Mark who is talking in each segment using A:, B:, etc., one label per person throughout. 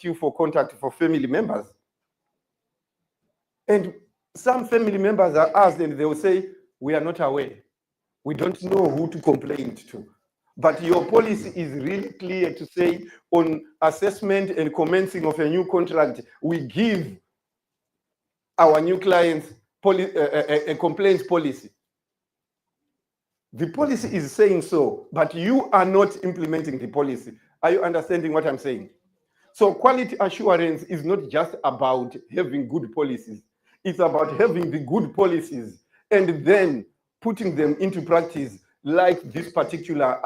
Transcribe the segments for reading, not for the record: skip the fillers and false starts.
A: you for contact for family members. And some family members are asked and they will say, we are not aware. We don't know who to complain to. But your policy is really clear to say on assessment and commencing of a new contract, we give our new clients a complaints policy. The policy is saying so, but you are not implementing the policy. Are you understanding what I'm saying? So quality assurance is not just about having good policies. It's about having the good policies and then putting them into practice, like this particular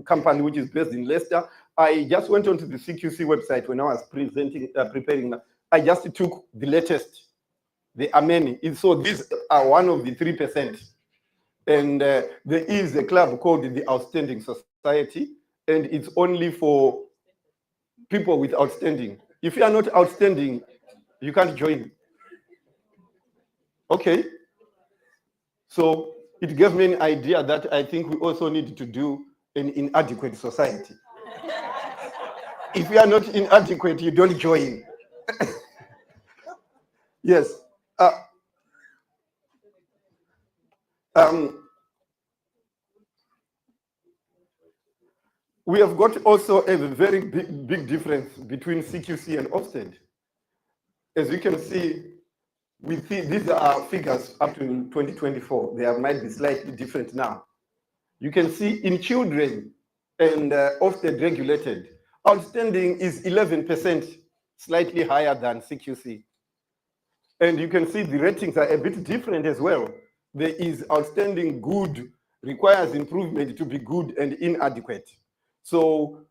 A: company, which is based in Leicester. I just went onto the CQC website when I was preparing. I just took the latest. There are many. So these are one of the 3%. And there is a club called the Outstanding Society, and it's only for people with outstanding. If you are not outstanding, you can't join. Okay. So it gave me an idea that I think we also need to do an inadequate society. If you are not inadequate, you don't join. Yes. We have got also a very big difference between CQC and Ofsted. As you can see, these are figures up to 2024. They might be slightly different now. You can see in children and Ofsted regulated, outstanding is 11%, slightly higher than CQC. And you can see the ratings are a bit different as well. There is outstanding good, requires improvement to be good, and inadequate. So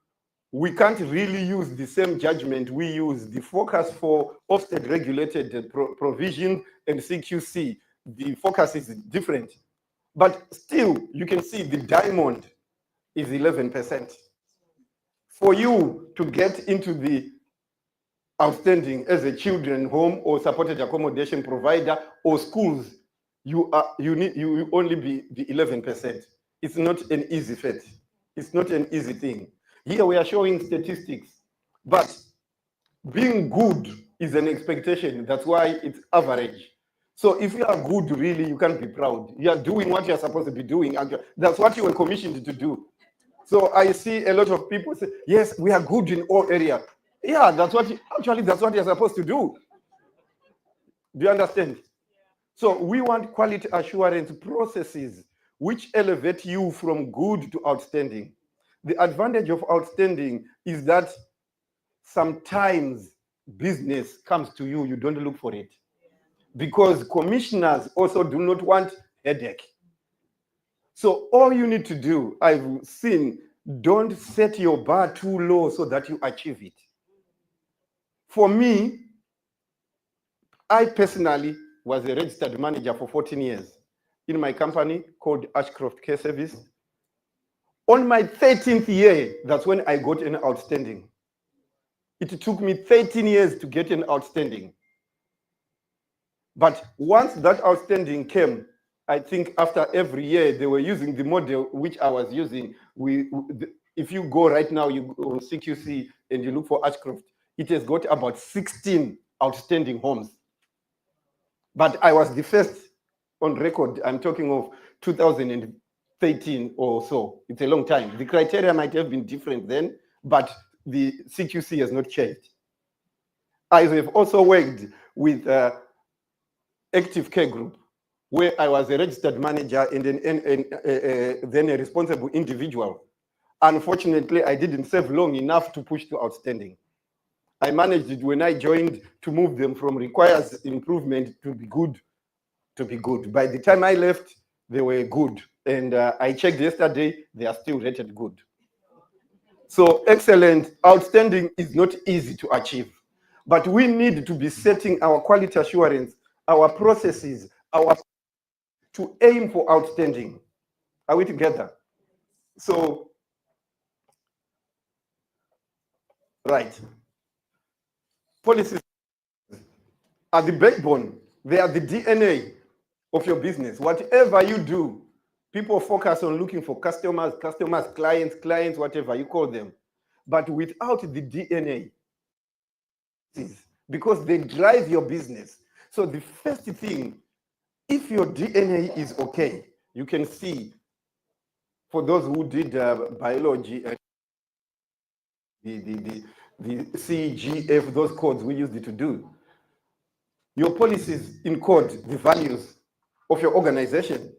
A: we can't really use the same judgment. We use the focus for Ofsted regulated provision and CQC. The focus is different. But still, you can see the diamond is 11%. For you to get into the outstanding as a children home or supported accommodation provider or schools, you only be the 11%. It's not an easy feat. It's not an easy thing. Here we are showing statistics, but being good is an expectation. That's why it's average. So if you are good, really, you can't be proud. You are doing what you are supposed to be doing. And that's what you were commissioned to do. So I see a lot of people say, yes, we are good in all areas. Yeah, that's what you're supposed to do. Do you understand? So we want quality assurance processes which elevate you from good to outstanding. The advantage of outstanding is that sometimes business comes to you, you don't look for it. Because commissioners also do not want headache. So all you need to do, I've seen, don't set your bar too low so that you achieve it. For me, I personally was a registered manager for 14 years in my company called Ashcroft Care Service. On my 13th year, that's when I got an outstanding. It took me 13 years to get an outstanding. But once that outstanding came, I think after every year, they were using the model which I was using. If you go right now, you go CQC and you look for Ashcroft, it has got about 16 outstanding homes. But I was the first on record. I'm talking of 2013 or so. It's a long time. The criteria might have been different then, but the CQC has not changed. I have also worked with Active Care Group, where I was a registered manager and then a responsible individual. Unfortunately, I didn't serve long enough to push to outstanding. I managed it when I joined to move them from requires improvement to be good to be good. By the time I left, they were good. And I checked yesterday, they are still rated good. So excellent, outstanding is not easy to achieve. But we need to be setting our quality assurance, our processes, to aim for outstanding. Are we together? So, right. Policies are the backbone. They are the DNA of your business. Whatever you do, people focus on looking for customers, clients, whatever you call them. But without the DNA, because they drive your business. So the first thing, if your DNA is okay, you can see, for those who did biology, the CGF, those codes we used it to do, your policies encode the values of your organization.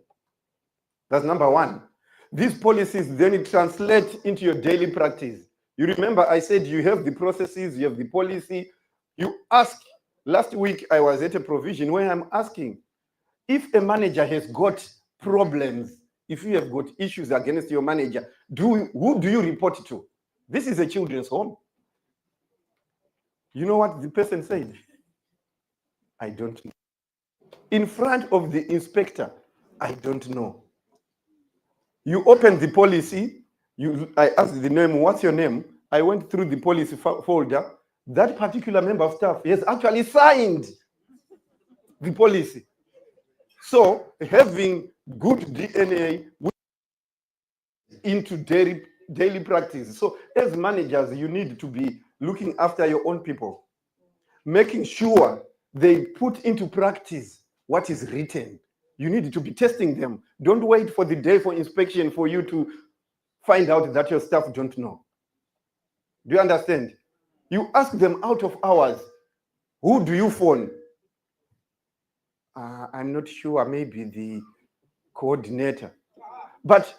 A: That's number one. These policies then translate into your daily practice. You remember I said you have the processes, you have the policy. You ask, last week I was at a provision where I'm asking, if a manager has got problems, if you have got issues against your manager, who do you report to? This is a children's home. You know what the person said? I don't know. In front of the inspector, I don't know. You open the policy, I asked the name, what's your name? I went through the policy folder. That particular member of staff has actually signed the policy. So having good DNA into daily practice. So as managers, you need to be looking after your own people, making sure they put into practice what is written. You need to be testing them. Don't wait for the day for inspection for you to find out that your staff don't know. Do you understand? You ask them out of hours, who do you phone? I'm not sure, maybe the coordinator. But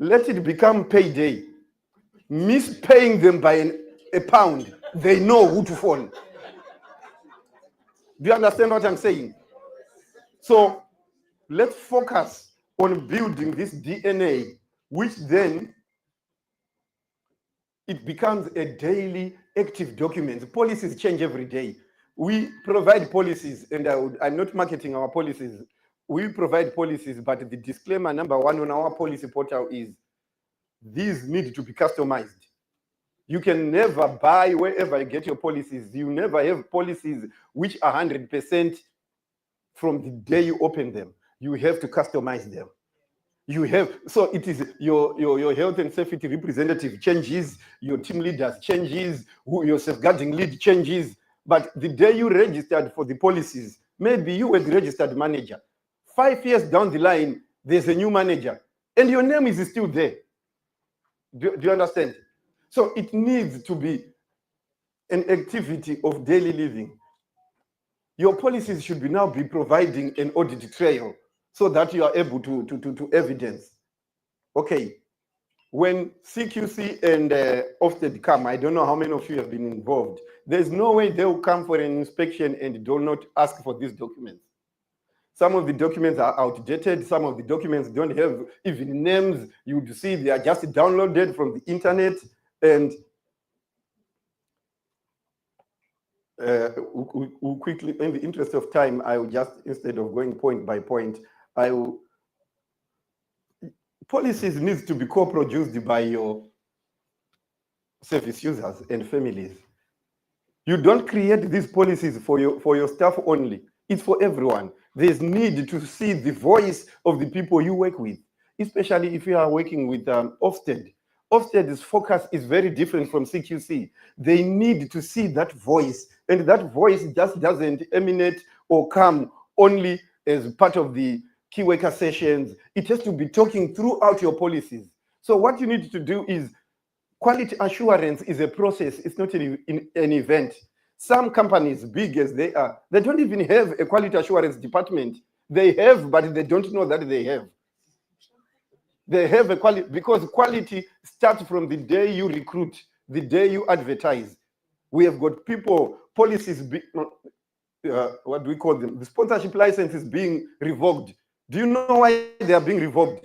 A: let it become payday. Miss paying them by a pound, they know who to phone. Do you understand what I'm saying? So let's focus on building this DNA, which then it becomes a daily active document. Policies change every day. We provide policies, and I'm not marketing our policies. We provide policies, but the disclaimer number one on our policy portal is these need to be customized. You can never buy wherever you get your policies. You never have policies which are 100% from the day you open them. You have to customize them. You have, so it is your health and safety representative changes, your team leaders changes, your safeguarding lead changes. But the day you registered for the policies, maybe you were the registered manager. 5 years down the line, there's a new manager, and your name is still there. Do you understand? So it needs to be an activity of daily living. Your policies should now be providing an audit trail so that you are able to evidence. Okay, when CQC and Ofsted come, I don't know how many of you have been involved. There's no way they will come for an inspection and do not ask for these documents. Some of the documents are outdated. Some of the documents don't have even names. You would see they are just downloaded from the internet. And quickly, in the interest of time, I will just, instead of going point by point, policies need to be co-produced by your service users and families. You don't create these policies for your staff only. It's for everyone. There's need to see the voice of the people you work with, especially if you are working with Ofsted. Ofsted's focus is very different from CQC. They need to see that voice, and that voice just doesn't emanate or come only as part of the key worker sessions. It has to be talking throughout your policies. So what you need to do is, quality assurance is a process. It's not an event. Some companies, big as they are, they don't even have a quality assurance department. They have, but they don't know that they have. They have a quality, because quality starts from the day you recruit, the day you advertise. We have got people, policies, what do we call them? The sponsorship license is being revoked. Do you know why they are being revoked?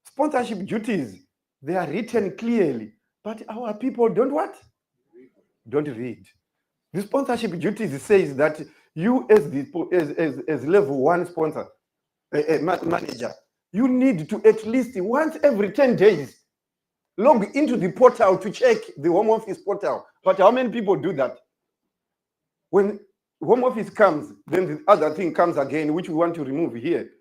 A: Sponsorship duties, they are written clearly, but our people don't what? Don't read. The sponsorship duties says that you as level 1 sponsor, manager, you need to at least once every 10 days log into the portal to check the home office portal. But how many people do that? When home office comes, then the other thing comes again, which we want to remove here.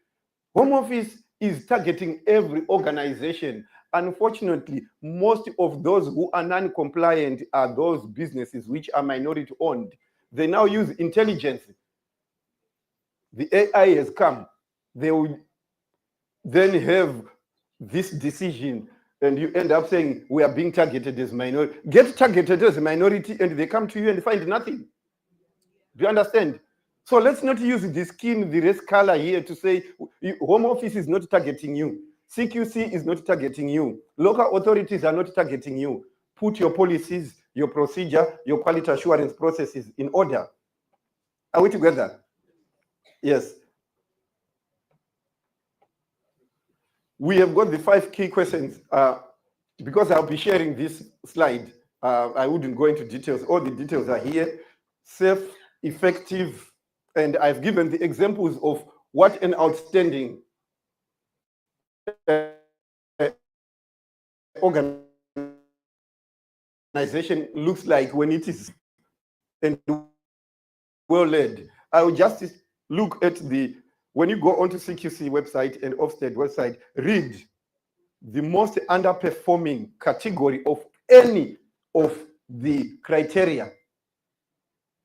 A: Home office is targeting every organization. Unfortunately, most of those who are non-compliant are those businesses which are minority owned. They now use intelligence. The AI has come. They will then have this decision, and you end up saying we are being targeted as minority. Get targeted as a minority, and they come to you and find nothing. Do you understand? So let's not use the skin, the race color here to say Home Office is not targeting you. CQC is not targeting you. Local authorities are not targeting you. Put your policies, your procedure, your quality assurance processes in order. Are we together? Yes. We have got the 5 key questions. Because I'll be sharing this slide, I wouldn't go into details. All the details are here. Safe, effective, and I've given the examples of what an outstanding organization looks like when it is and well led. I will just look at when you go onto CQC website and Ofsted website, read the most underperforming category of any of the criteria.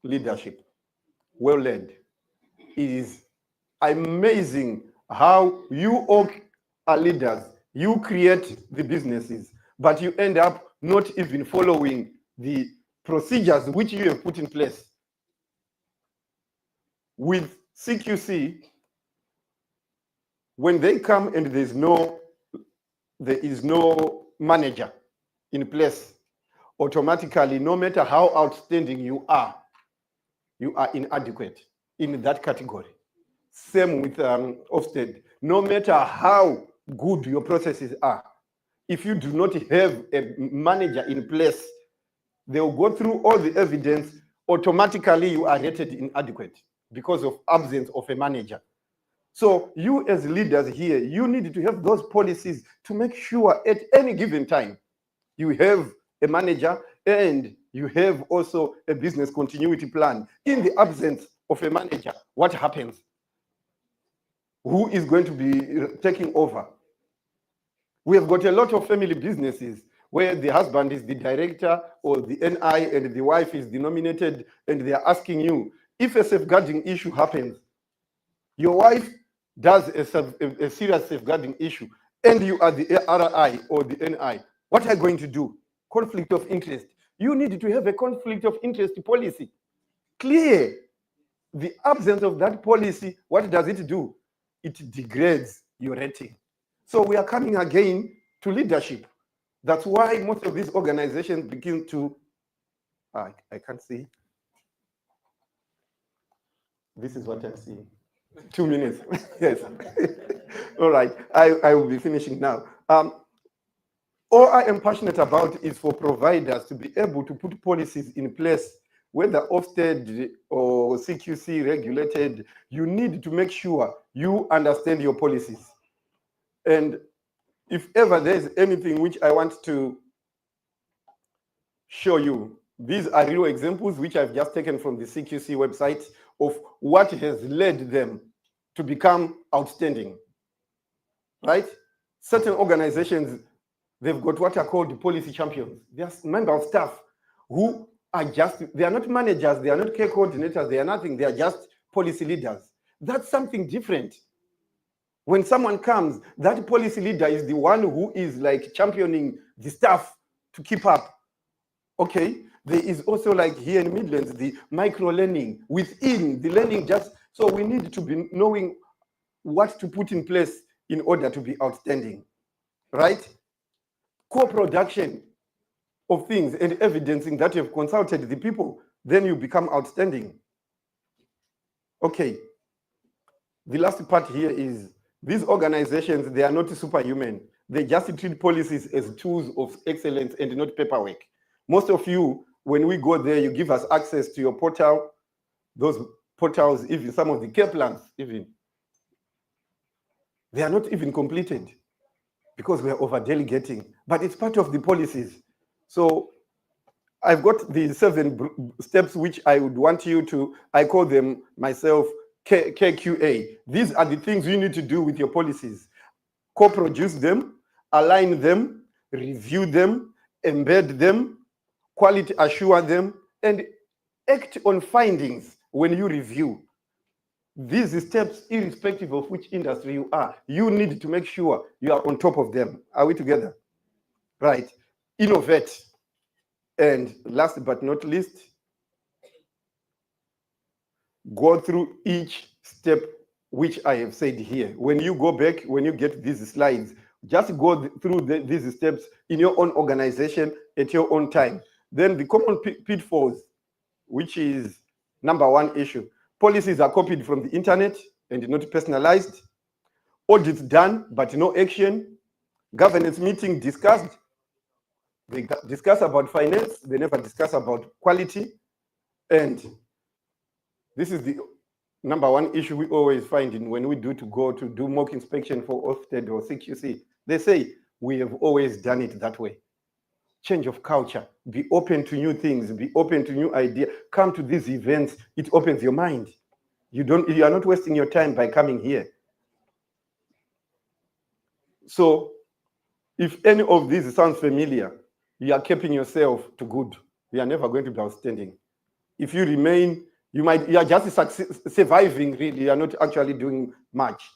A: Leadership, well led. It is amazing how you all are leaders. You create the businesses, but you end up not even following the procedures which you have put in place. With CQC, when they come and there is no manager in place, automatically, no matter how outstanding you are inadequate in that category. Same with Ofsted. No matter how good your processes are, if you do not have a manager in place, they will go through all the evidence. Automatically, you are rated inadequate because of absence of a manager. So you as leaders here, you need to have those policies to make sure at any given time you have a manager and you have also a business continuity plan. In the absence of a manager, what happens? Who is going to be taking over? We have got a lot of family businesses where the husband is the director or the NI and the wife is denominated, and they are asking you, if a safeguarding issue happens, your wife does a serious safeguarding issue, and you are the RI or the NI, what are you going to do? Conflict of interest. You need to have a conflict of interest policy. Clear. The absence of that policy, what does it do? It degrades your rating. So we are coming again to leadership. That's why most of these organizations begin to, I can't see. This is what I'm seeing. 2 minutes. Yes. All right. I will be finishing now. All I am passionate about is for providers to be able to put policies in place, whether Ofsted or CQC regulated. You need to make sure you understand your policies. And if ever there's anything which I want to show you, these are real examples which I've just taken from the CQC website of what has led them to become outstanding, right? Certain organizations, they've got what are called the policy champions. They're members of staff who are they are not managers, they are not care coordinators, they are nothing, they are just policy leaders. That's something different. When someone comes, that policy leader is the one who is like championing the staff to keep up. Okay, there is also like here in Midlands, the micro learning within the learning so we need to be knowing what to put in place in order to be outstanding, right? Co-production of things and evidencing that you've consulted the people, then you become outstanding. Okay, the last part here is these organizations, they are not superhuman. They just treat policies as tools of excellence and not paperwork. Most of you, when we go there, you give us access to your portal, those portals, even some of the care plans, even. They are not even completed because we are over-delegating, but it's part of the policies. So I've got the 7 steps which I would want you to, I call them myself KQA. These are the things you need to do with your policies. Co-produce them, align them, review them, embed them, quality assure them, and act on findings when you review. These steps, irrespective of which industry you are, you need to make sure you are on top of them. Are we together? Right. Innovate. And last but not least, go through each step which I have said here. When you go back, when you get these slides, just go through these steps in your own organization at your own time. Then the common pitfalls, which is number one issue. Policies are copied from the internet and not personalized. Audits done, but no action. Governance meeting discussed. They discuss about finance. They never discuss about quality. And this is the number one issue we always find in when we go to do mock inspection for Ofsted or CQC. They say, we have always done it that way. Change of culture, be open to new things, be open to new ideas. Come to these events, it opens your mind. You are not wasting your time by coming here. So if any of these sounds familiar, you are keeping yourself to good. You are never going to be outstanding. If you remain, you are just surviving, really. You are not actually doing much.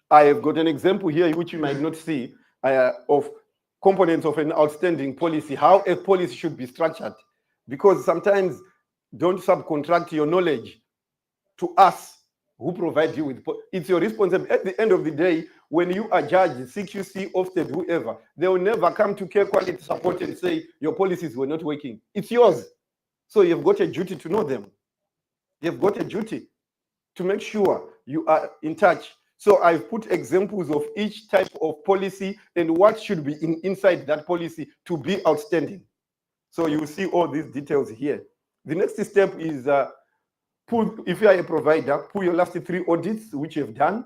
A: I have got an example here, which you might not see, of components of an outstanding policy, how a policy should be structured. Because sometimes don't subcontract your knowledge to us who provide you with, it's your responsibility. At the end of the day, when you are judged, CQC, Ofsted, whoever, they will never come to care quality support and say your policies were not working. It's yours. So you've got a duty to know them. You've got a duty to make sure you are in touch. So I've put examples of each type of policy and what should be inside that policy to be outstanding. So you will see all these details here. The next step is, if you are a provider, pull your last 3 audits, which you've done.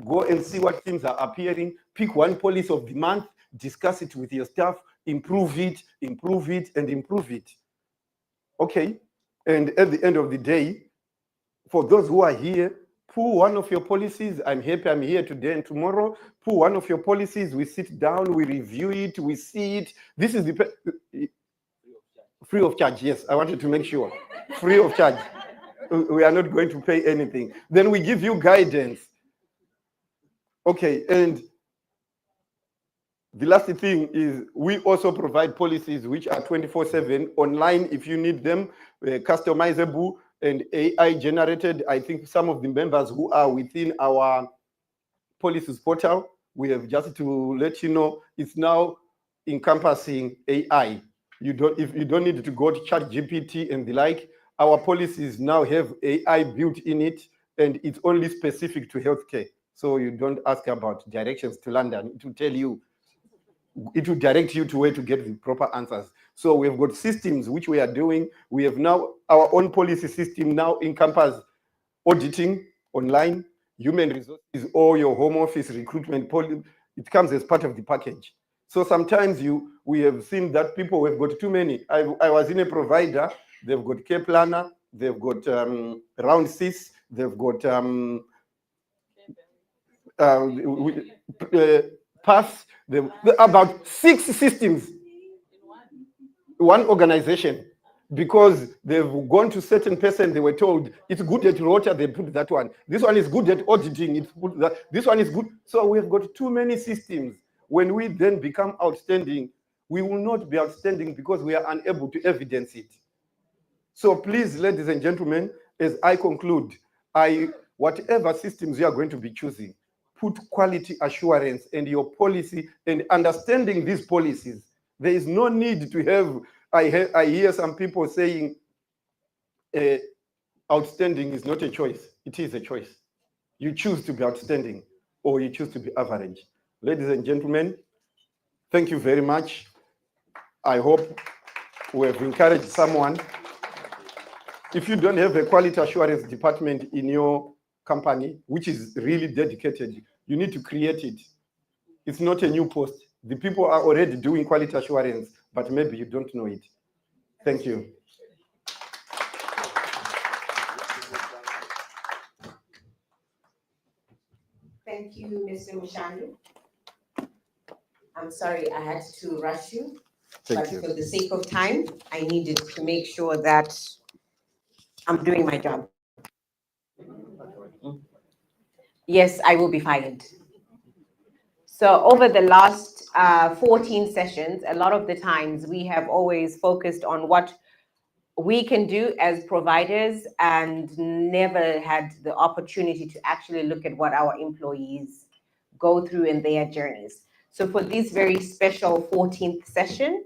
A: Go and see what things are appearing. Pick one policy of the month, discuss it with your staff, improve it, improve it, and improve it. Okay? And at the end of the day, for those who are here, pull one of your policies. I'm happy I'm here today and tomorrow. Pull one of your policies. We sit down, we review it, we see it. This is the free of charge. Yes, I wanted to make sure. Free of charge. We are not going to pay anything. Then we give you guidance. Okay, and the last thing is we also provide policies which are 24/7 online if you need them, customizable and AI generated. I think some of the members who are within our policies portal, we have just to let you know, it's now encompassing AI. You don't need to go to ChatGPT and the like. Our policies now have AI built in it, and it's only specific to healthcare. So you don't ask about directions to London. It will tell you, it will direct you to where to get the proper answers. So we've got systems which we are doing. We have now our own policy system now encompass auditing online, human resources, or your home office recruitment policy. It comes as part of the package. So sometimes we have seen that people have got too many. I was in a provider, they've got care planner, they've got round sys, they've got pass, about 6 systems, one organization, because they've gone to certain person, they were told it's good at rota, they put that one. This one is good at auditing, it's put that. This one is good. So we've got too many systems. When we then become outstanding, we will not be outstanding because we are unable to evidence it. So please, ladies and gentlemen, as I conclude, whatever systems you are going to be choosing, put quality assurance in your policy and understanding these policies. There is no need to have, I hear some people saying outstanding is not a choice. It is a choice. You choose to be outstanding or you choose to be average. Ladies and gentlemen, thank you very much. I hope we have encouraged someone. If you don't have a quality assurance department in your company, which is really dedicated, you need to create it. It's not a new post. The people are already doing quality assurance, but maybe you don't know it. Thank you.
B: Thank you, Mr. Mshanu. I'm sorry I had to rush you, but for the sake of time, I needed to make sure that I'm doing my job. Yes, I will be fired. So over the last 14 sessions, a lot of the times we have always focused on what we can do as providers and never had the opportunity to actually look at what our employees go through in their journeys. So for this very special 14th session,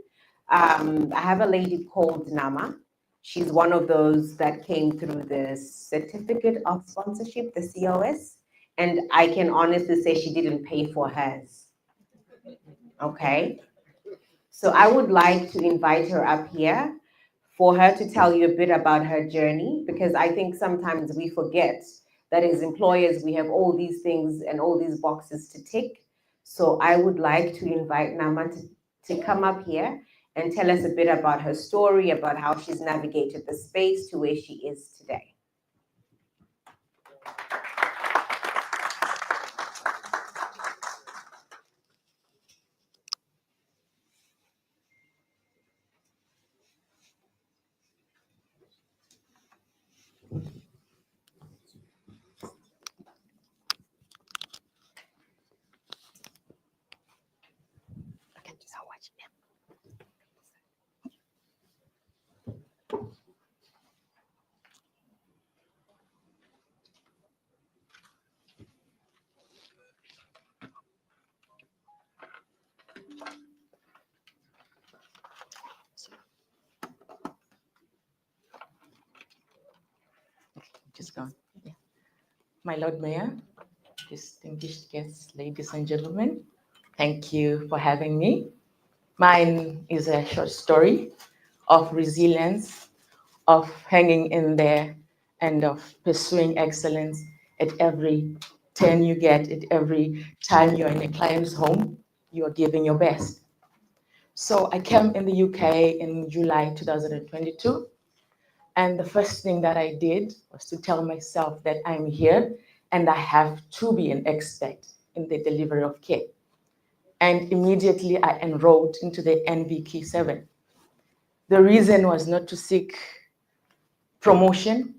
B: I have a lady called Nama. She's one of those that came through the Certificate of Sponsorship, the COS, and I can honestly say she didn't pay for hers. Okay? So I would like to invite her up here for her to tell you a bit about her journey, because I think sometimes we forget that as employers, we have all these things and all these boxes to tick. So I would like to invite Nama to come up here and tell us a bit about her story, about how she's navigated the space to where she is today.
C: Just gone. Yeah. My Lord Mayor, distinguished guests, ladies and gentlemen, thank you for having me. Mine is a short story of resilience, of hanging in there, and of pursuing excellence at every turn you get, at every time you're in a client's home, you're giving your best. So I came in the UK in July 2022. And the first thing that I did was to tell myself that I'm here and I have to be an expert in the delivery of care. And immediately I enrolled into the NVQ 7. The reason was not to seek promotion,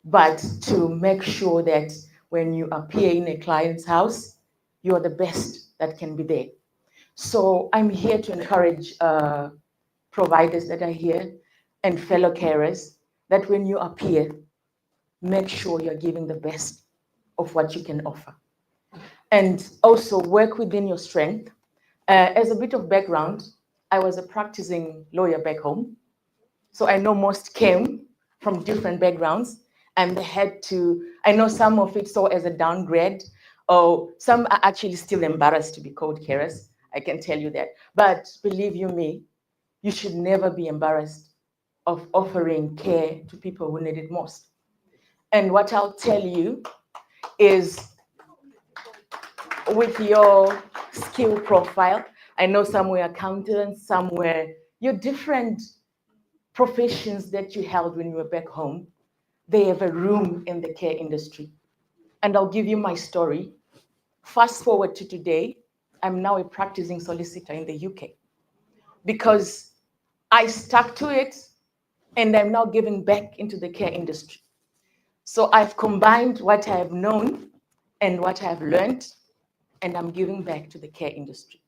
C: but to make sure that when you appear in a client's house, you're the best that can be there. So I'm here to encourage providers that are here and fellow carers that when you appear, make sure you're giving the best of what you can offer. And also work within your strength. As a bit of background, I was a practicing lawyer back home. So I know most came from different backgrounds and they had to, I know some of it saw as a downgrade, or some are actually still embarrassed to be called carers. I can tell you that. But believe you me, you should never be embarrassed of offering care to people who need it most. And what I'll tell you is with your skill profile, I know some were accountants, some were your different professions that you held when you were back home, they have a room in the care industry. And I'll give you my story. Fast forward to today, I'm now a practicing solicitor in the UK because I stuck to it and I'm now giving back into the care industry. So I've combined what I have known and what I have learned, and I'm giving back to the care industry.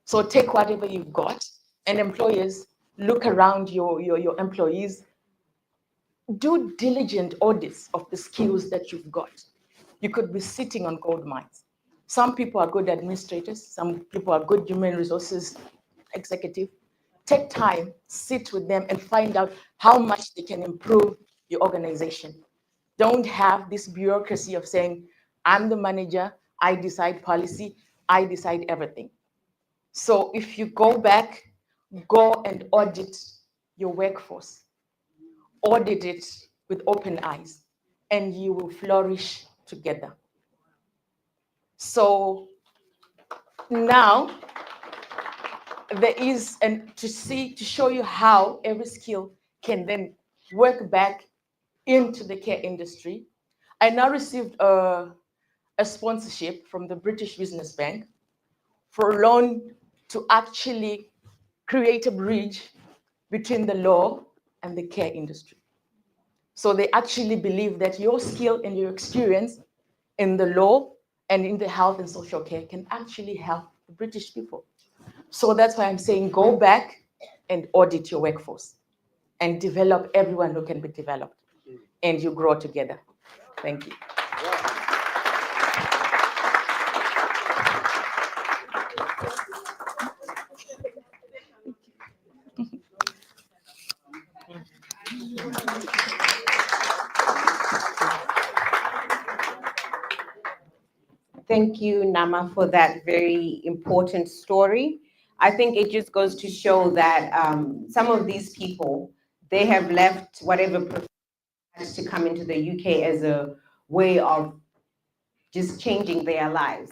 C: So take whatever you've got, and employers, look around your employees, do diligent audits of the skills that you've got. You could be sitting on gold mines. Some people are good administrators, some people are good human resources executive. Take time, sit with them and find out how much they can improve your organization. Don't have this bureaucracy of saying, I'm the manager, I decide policy, I decide everything. So if you go back, go and audit your workforce. Audit it with open eyes, and you will flourish together. So now there is, and to show you how every skill can then work back into the care industry. I now received a sponsorship from the British Business Bank for a loan to actually create a bridge between the law and the care industry. So they actually believe that your skill and your experience in the law and in the health and social care can actually help the British people. So that's why I'm saying go back and audit your workforce and develop everyone who can be developed, and you grow together. Thank you.
B: Thank you, Nama, for that very important story. I think it just goes to show that some of these people, they have left whatever to come into the UK as a way of just changing their lives.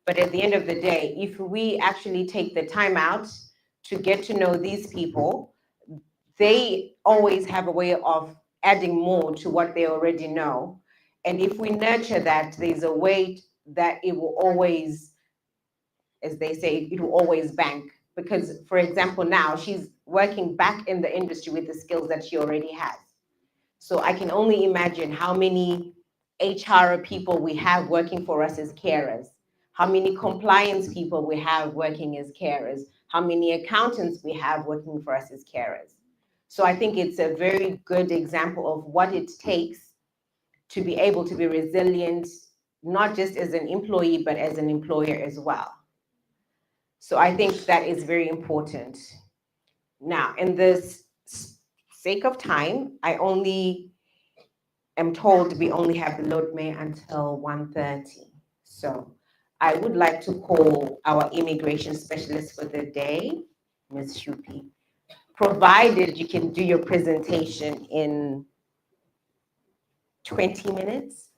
B: But at the end of the day, if we actually take the time out to get to know these people, they always have a way of adding more to what they already know. And if we nurture that, there's a way that it will always, as they say, it will always bank. Because, for example, now she's working back in the industry with the skills that she already has. So I can only imagine how many HR people we have working for us as carers, how many compliance people we have working as carers, how many accountants we have working for us as carers. So I think it's a very good example of what it takes to be able to be resilient, not just as an employee, but as an employer as well. So I think that is very important. Now, in this sake of time, I only am told we only have the Lord Mayor until 1:30. So I would like to call our immigration specialist for the day, Ms. Shupi, provided you can do your presentation in 20 minutes,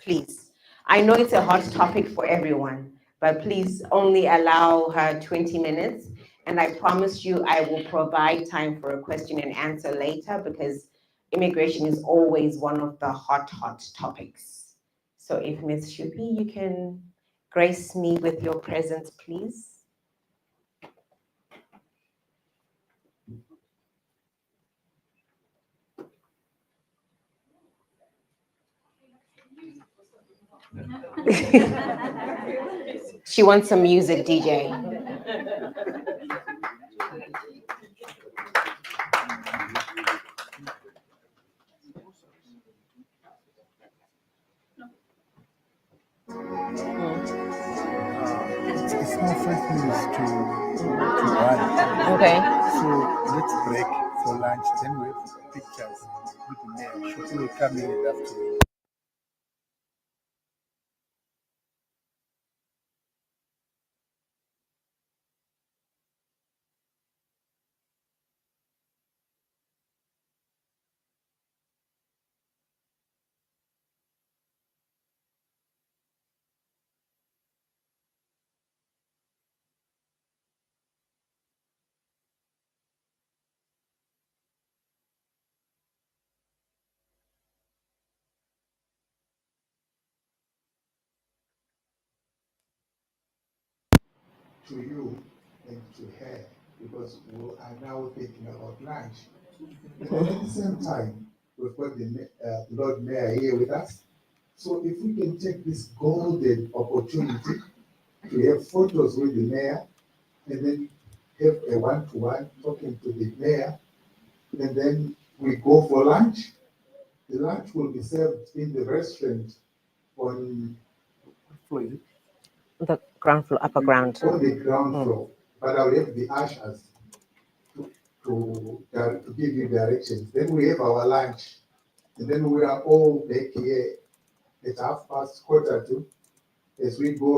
B: please. I know it's a hot topic for everyone, but please only allow her 20 minutes. And I promise you, I will provide time for a question and answer later, because immigration is always one of the hot topics. So if Ms. Shupi, you can grace me with your presence, please. She wants some music, DJ.
D: It's now 5 minutes to 1.
B: Okay.
D: So let's break for lunch. Then we have pictures with the mayor. She will come in after. To you and to her, because we are now thinking about lunch. And at the same time, we've got the Lord Mayor here with us. So if we can take this golden opportunity to have photos with the mayor, and then have a one-to-one talking to the mayor, and then we go for lunch. The lunch will be served in the restaurant on
B: The ground floor, upper ground.
D: on the ground floor, but I will have the ushers to give you directions. Then we have our lunch, and then we are all back here at 2:30 as we go.